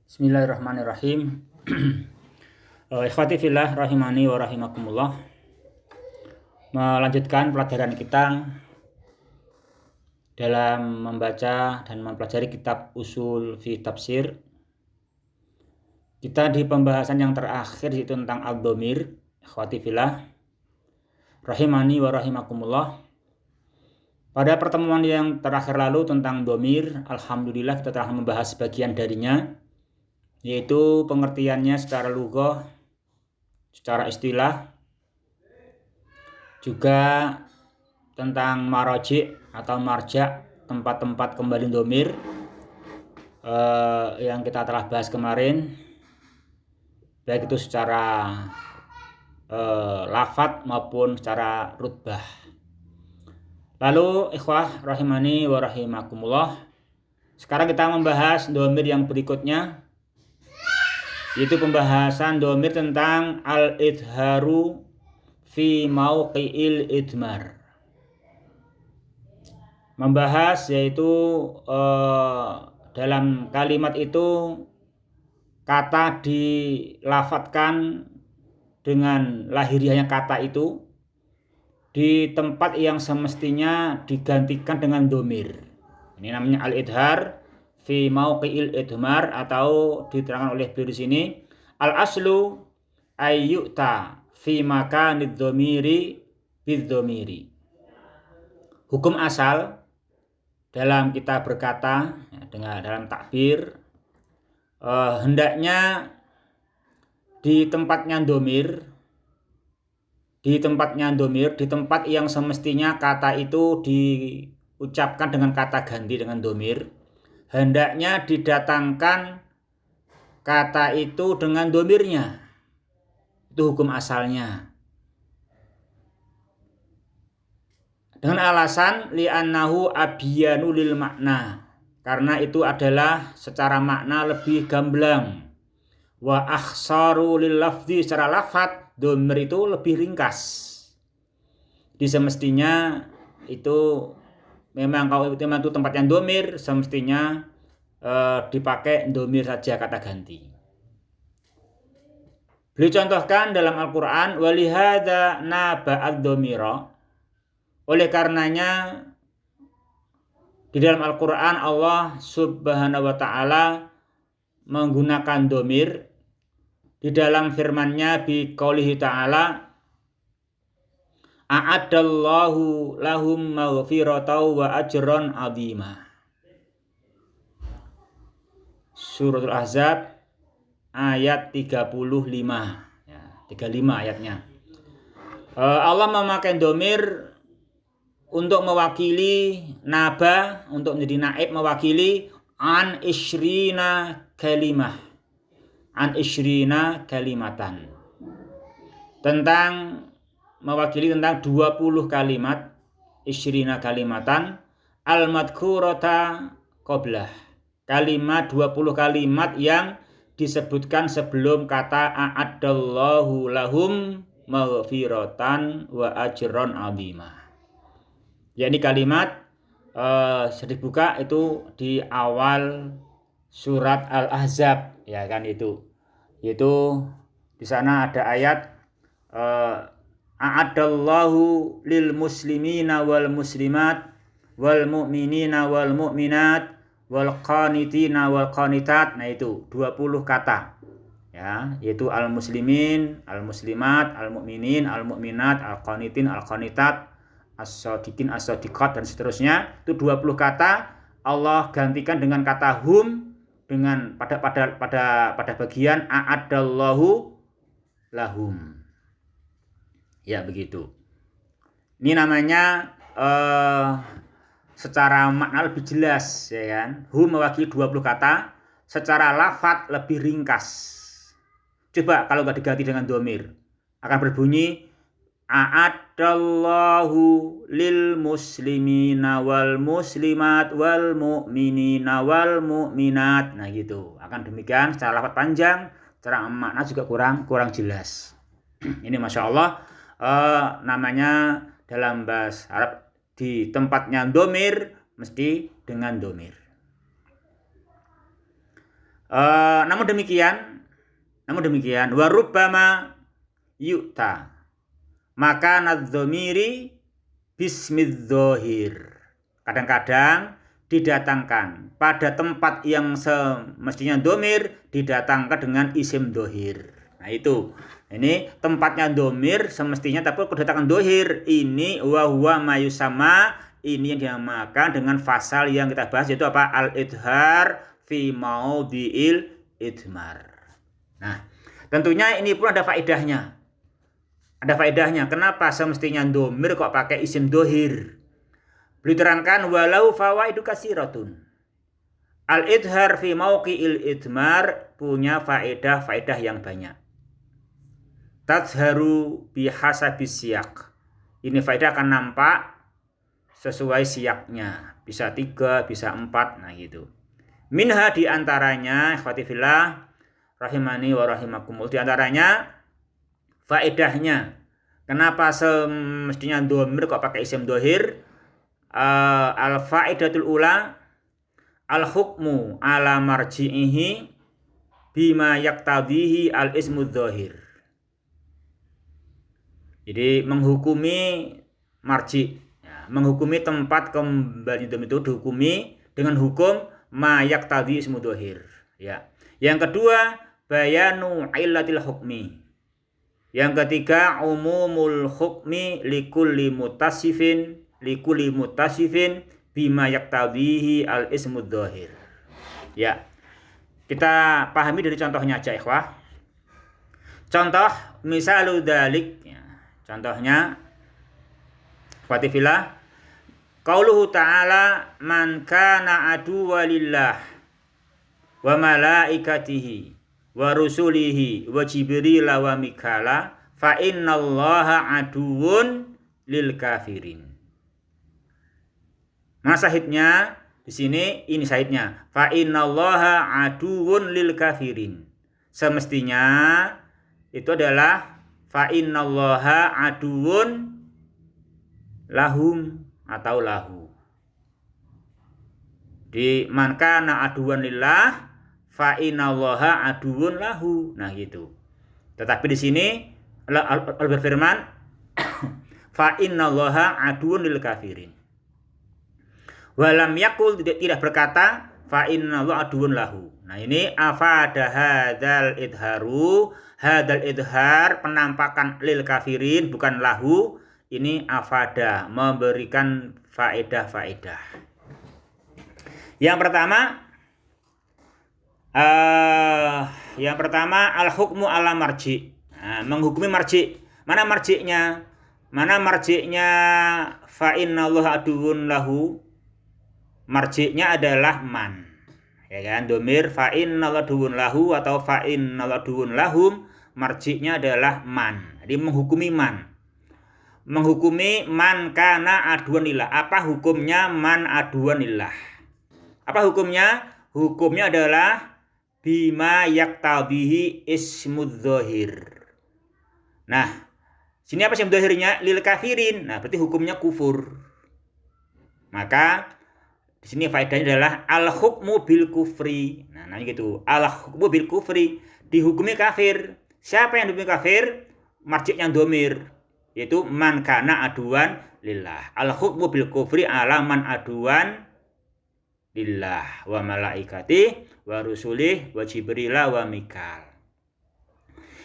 Bismillahirrahmanirrahim. Ikhwati fillah rahimani wa rahimakumullah. Melanjutkan pelajaran kita dalam membaca dan mempelajari kitab Usul fi Tafsir. Kita di pembahasan yang terakhir yaitu tentang ad-dhamir. Ikhwati fillah rahimani wa rahimakumullah. Pada pertemuan yang terakhir lalu tentang dhamir, alhamdulillah kita telah membahas sebagian darinya, yaitu pengertiannya secara lughah, secara istilah, juga tentang maraji' atau marja', tempat-tempat kembali dhamir yang kita telah bahas kemarin, baik itu secara lafadz maupun secara rutbah. Lalu ikhwah rahimani wa rahimakumullah, sekarang kita membahas dhamir yang berikutnya, yaitu pembahasan dhamir tentang al-idharu fi mauqi'il idmar. Membahas yaitu dalam kalimat itu kata dilafadzkan dengan lahiriahnya kata itu di tempat yang semestinya digantikan dengan dhamir. Ini namanya al-idhar fi mauqi'il idmar, atau diterangkan oleh beliau di sini al-aslu ayyuta fi makanid dhamiri bidhamiri. Hukum asal dalam kita berkata dengan dalam takbir, hendaknya di tempatnya dhamir, di tempat yang semestinya kata itu diucapkan dengan kata ganti dengan dhamir, hendaknya didatangkan kata itu dengan dhamirnya. Itu hukum asalnya. Dengan alasan li'annahu abyanu lil makna, karena itu adalah secara makna lebih gamblang. Wa akhsaru lil lafzi, secara lafadz dhamir itu lebih ringkas. Di semestinya itu memang kalau itu tempatnya dhamir, semestinya dipakai dhamir saja kata ganti. Beliau contohkan dalam Al-Quran, walihada naba'ad dhamira. Oleh karenanya di dalam Al-Quran Allah subhanahu wa ta'ala menggunakan dhamir di dalam firman-Nya bi qaulihi ta'ala a'addallahu lahum maghfiratan wa ajran 'azima. Suratul Ahzab ayat 35 ya, 35 ayatnya. Allah memakai dhamir untuk mewakili naba, untuk menjadi naib, mewakili an isyrina kalimah, an isyrina kalimatan, tentang mewakili tentang 20 kalimat, isyrina kalimatan al-madhkurata qablah, kalimat 20 kalimat yang disebutkan sebelum kata a'addallahu lahum maghfiratan wa ajran 'azima. Yakni kalimat dibuka itu di awal surat Al-Ahzab, ya kan, itu yaitu di sana ada ayat a'addallahu lil muslimina wal muslimat wal mu'minina wal mu'minat wal qanitina wal qanitat. Nah, itu 20 kata ya, yaitu al muslimin, al muslimat, al mu'minin, al mu'minat, al qanitin, al qanitat, as-shadiqin, as-shadiqat, dan seterusnya. Itu 20 kata Allah gantikan dengan kata hum, dengan pada bagian a'addallahu lahum. Ya, begitu. Ini namanya secara makna lebih jelas, ya kan. Hum mewakili 20 kata, secara lafadz lebih ringkas. Coba kalau nggak diganti dengan dhamir, akan berbunyi a'addallahu lil muslimina wal muslimat wal mu'minina wal mu'minat. Nah, gitu. Akan demikian, secara lafadz panjang, secara makna juga kurang jelas. Ini Masya Allah, namanya dalam bahasa Arab di tempatnya dhamir mesti dengan dhamir. Namun demikian warubbama yu'ta maka nadzomiri bismidzahir. Kadang-kadang didatangkan pada tempat yang semestinya domir didatangkan dengan isim dohir. Nah itu, ini tempatnya domir semestinya tapi kedatangan dohir. Ini wa huwa mayusama, ini yang dinamakan dengan fasal yang kita bahas yaitu apa? Al-idhar fi maudhi'il idmar. Nah, tentunya ini pun ada faedahnya. Ada faedahnya. Kenapa semestinya domir kok pakai isim dohir? Beliau terangkan walau fawaidu katsiratun. Al-idhar fi mauqi'il idmar punya faedah yang banyak. Tazharu bihasabis siyak. Ini faedah akan nampak sesuai siyaknya. Bisa 3, bisa 4, nah gitu. Minha diantaranya, ikhwati fillah, rahimani wa rahimakumullah, diantaranya faedahnya. Kenapa semestinya domir kok pakai isim dohir? Al-faedatul ula al-hukmu ala marji'ihi bima yaktadhihi al-ismu dhahir. Jadi menghukumi marji, ya, menghukumi tempat kembali itu dihukumi dengan hukum ma yaktadhi ismu dhahir. Ya. Yang kedua bayanu illatil hukmi. Yang ketiga umumul hukmi likulli mutasifin bima yaktadhihi al ismu dhahir. Ya. Kita pahami dari contohnya aja, ikhwah. Contoh misalu dzalik, ya. Contohnya ikhwati fillah, qauluhu ta'ala man kana aduwwa lillah wa malaikatihi wa rusulihi wa jibril wa mikala fa innallaha aduwwun lil kafirin. Mana sahidnya? Di sini ini sahidnya. Fa innallaha aduwwun lil kafirin. Semestinya itu adalah fa innallaha aduwwun lahum atau lahu. Di man kana aduwwan lillah fa innallaha aduwwun lahu. Nah gitu. Tetapi di sini Allah berfirman fa innallaha aduwwun lil kafirin. Walam yakul tidak berkata fa innallaha aduwwun lahu. Nah ini afada hadzal idhar penampakan lil kafirin bukan lahu. Ini afada memberikan faedah. Yang pertama al-hukmu ala marji. Nah, menghukumi marji. Mana marji'nya? Fa innallaha aduwwun lahu. Marji'nya adalah man. Ya kan? Domir fa innallaha aduwwun lahu atau fa innallaha aduwwun lahum, marji'nya adalah man. Jadi menghukumi man. Menghukumi man kana aduwan lillah. Apa hukumnya man aduwan lillah? Apa hukumnya? Hukumnya adalah bima yaktadhihi ismudz dzahir. Nah, sini apa sih dzahirnya? Lil kafirin. Nah, berarti hukumnya kufur. Maka di sini faedahnya adalah al-hukmu bil kufri. Nah, namanya gitu. Al-hukmu bil kufri, dihukumi kafir. Siapa yang dihukumi kafir? Marji'nya domir, yaitu man kana aduan lillah. Al-hukmu bil kufri ala man aduan lillah wa malaikati wa rusulih wa jibrila wa mikal.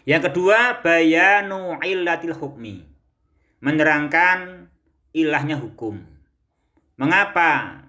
Yang kedua bayanu illatil hukmi, menerangkan ilahnya hukum. Mengapa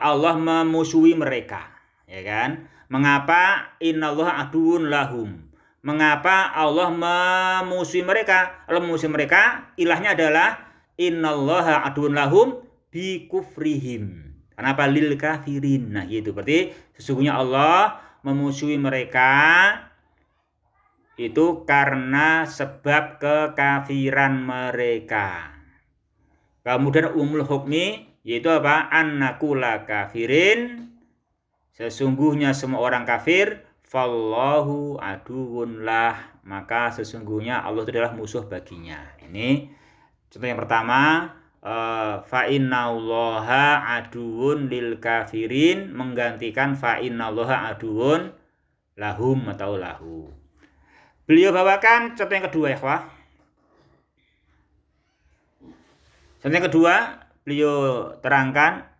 Allah memusuhi mereka, ya kan? Mengapa innallaha aduwwun lahum? Mengapa Allah memusuhi mereka? Allah memusuhi mereka, ilahnya adalah innallaha aduwwun lahum bi kufrihim. Kenapa lil kafirin? Nah, gitu. Berarti sesungguhnya Allah memusuhi mereka itu karena sebab kekafiran mereka. Kemudian umul hukmi yaitu apa? Annakula kafirin, sesungguhnya semua orang kafir, fallahu aduwwun lah, maka sesungguhnya Allah itu adalah musuh baginya. Ini contoh yang pertama, fa innallaha aduwwun lil kafirin menggantikan fa innallaha aduwwun lahum atau lahu. Beliau bawakan contoh yang kedua ya, ikhwah. Contoh yang kedua, beliau terangkan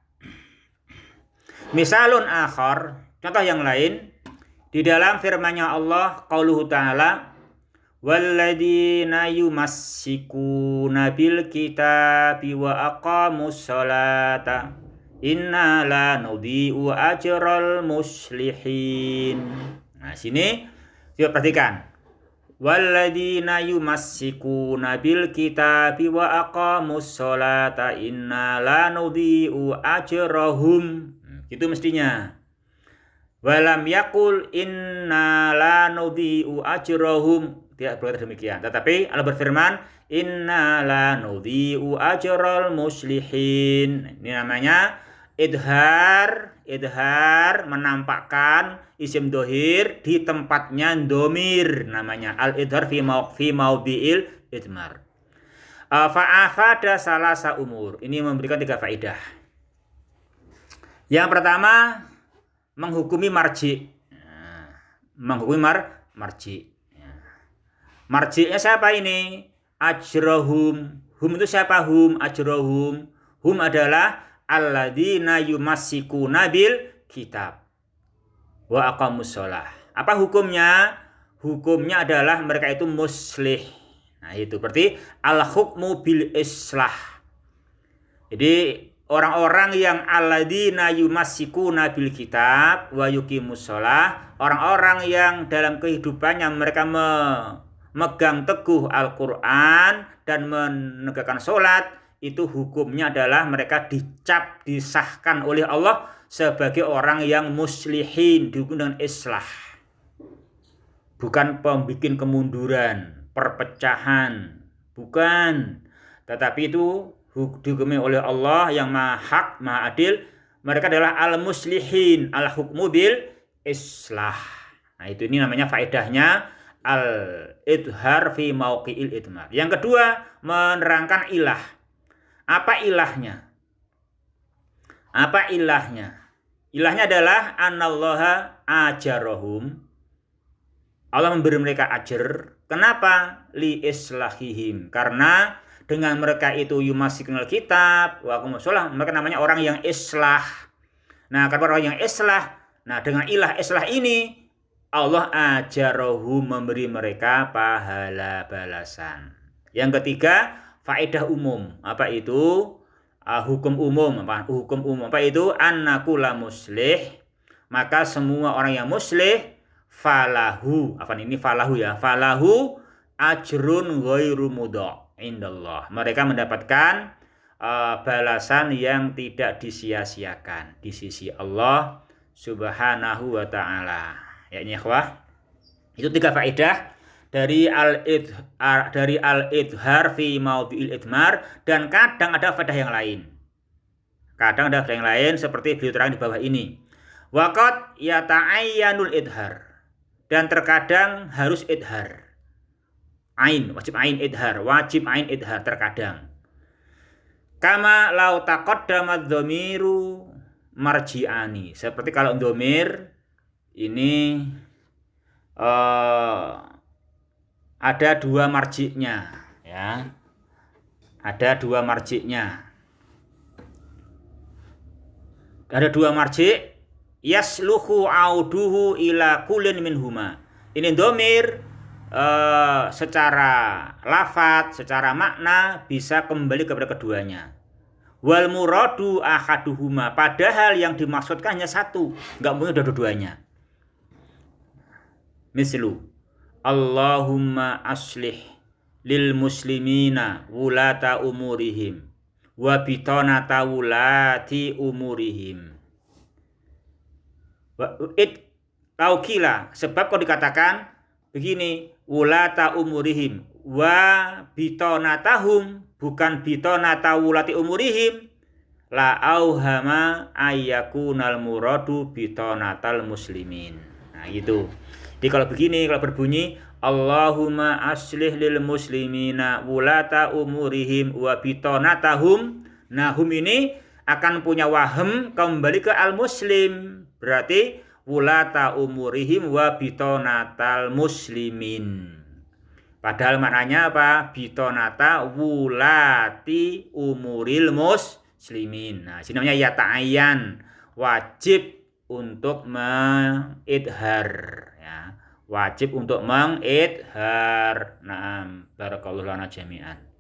misalun akhar, contoh yang lain di dalam firman-Nya Allah, qauluhu ta'ala walladzina yumassikuna bil kitabi wa aqamus sholata inna la nudhi'u ajral muslihin. Nah, sini coba perhatikan. Walladzina yumassikuna bil kitabi wa aqamus sholata inna la nudhi'u ajrahum. Itu mestinya. Walam yakul inna la nudhi'u ajrahum. Tidak berkata demikian. Tetapi Allah berfirman, inna la nudhi'u ajral muslihin. Ini namanya idhar menampakkan isim dohir di tempatnya domir, namanya al-idhar fi maudhi'il idmar. Fa'afada salasa umur. Ini memberikan 3 faedah. Yang pertama, menghukumi marji. Menghukumi marji. Marji'nya siapa ini? Ajrohum. Hum itu siapa hum? Ajrohum. Hum adalah alladzina yumassikuna bil kitab wa aqamus shalah. Apa hukumnya? Hukumnya adalah mereka itu muslih. Nah, itu berarti al-hukmu bil islah. Jadi orang-orang yang alladzina yumassikuna bil kitab wa yuqimus shalah, orang-orang yang dalam kehidupannya mereka megang teguh Al-Quran dan menegakkan sholat, itu hukumnya adalah mereka dicap, disahkan oleh Allah sebagai orang yang muslihin, dihukum dengan islah. Bukan pembikin kemunduran, perpecahan, bukan. Tetapi itu dihukumi oleh Allah yang maha hak, maha adil. Mereka adalah al-muslihin, al-hukmu bil islah. Nah, itu ini namanya faedahnya al-idhar fi mauqi'il idmar. Yang kedua, menerangkan ilah. Apa ilahnya? Apa ilahnya? Ilahnya adalah anallaha ajarahum. Allah memberi mereka ajar. Kenapa? Li islahihim. Karena dengan mereka itu yumassikul kitab wa aqamus shalah, mereka namanya orang yang islah. Nah, karena orang yang islah, nah dengan ilah islah ini Allah ajarahum, memberi mereka pahala balasan. Yang ketiga, faedah umum. Apa itu? Hukum umum. Hukum umum apa itu? Annakula muslih, maka semua orang yang muslih falahu. Apa ini falahu ya? Falahu ajrun ghairu mudha indallah. Mereka mendapatkan balasan yang tidak disia-siakan di sisi Allah Subhanahu wa taala. Ya ini ikhwah, itu 3 faedah dari al-idhar fi maudhi'il idmar, dan kadang ada faedah yang lain. Kadang ada faedah yang lain seperti beliau terangkan di bawah ini. Waqad yata'ayyanul idhar, dan terkadang harus idhar. Ain, wajib ain idhar, wajib ain idhar terkadang. Kama lau taqaddama dhamiru marji'ani, seperti kalau dhamir ini ada 2 marji'nya ya. Ada 2 marji'nya. Ada 2 marji', yasluhu auduhu ila kullin minhuma. Ini dhamir secara lafadz, secara makna bisa kembali kepada keduanya. Wal muradu ahaduhuma, padahal yang dimaksudkan hanya satu, enggak mungkin ada dua-duanya. Mislu Allahumma aslih lil muslimina wulata umurihim wa bitanata wulati umurihim. Taukila, sebab kalau dikatakan begini, wulata umurihim wa bitanatahum, bukan bitanata wulati umurihim, la auhama ayyakunal muradu bitanatal muslimin. Nah gitu. Jadi kalau begini, kalau berbunyi Allahumma aslih lil muslimina wulata umurihim wa bitanatahum, nah hum ini akan punya waham kembali ke al-muslim. Berarti wulata umurihim wa bitonatal muslimin. Padahal maknanya apa? Bitonata wulati umuril muslimin. Nah, sini namanya ya ta'ayyan, wajib untuk mengidhar ya. Wajib untuk mengidhar. Naam, barakallahu lana jami'an.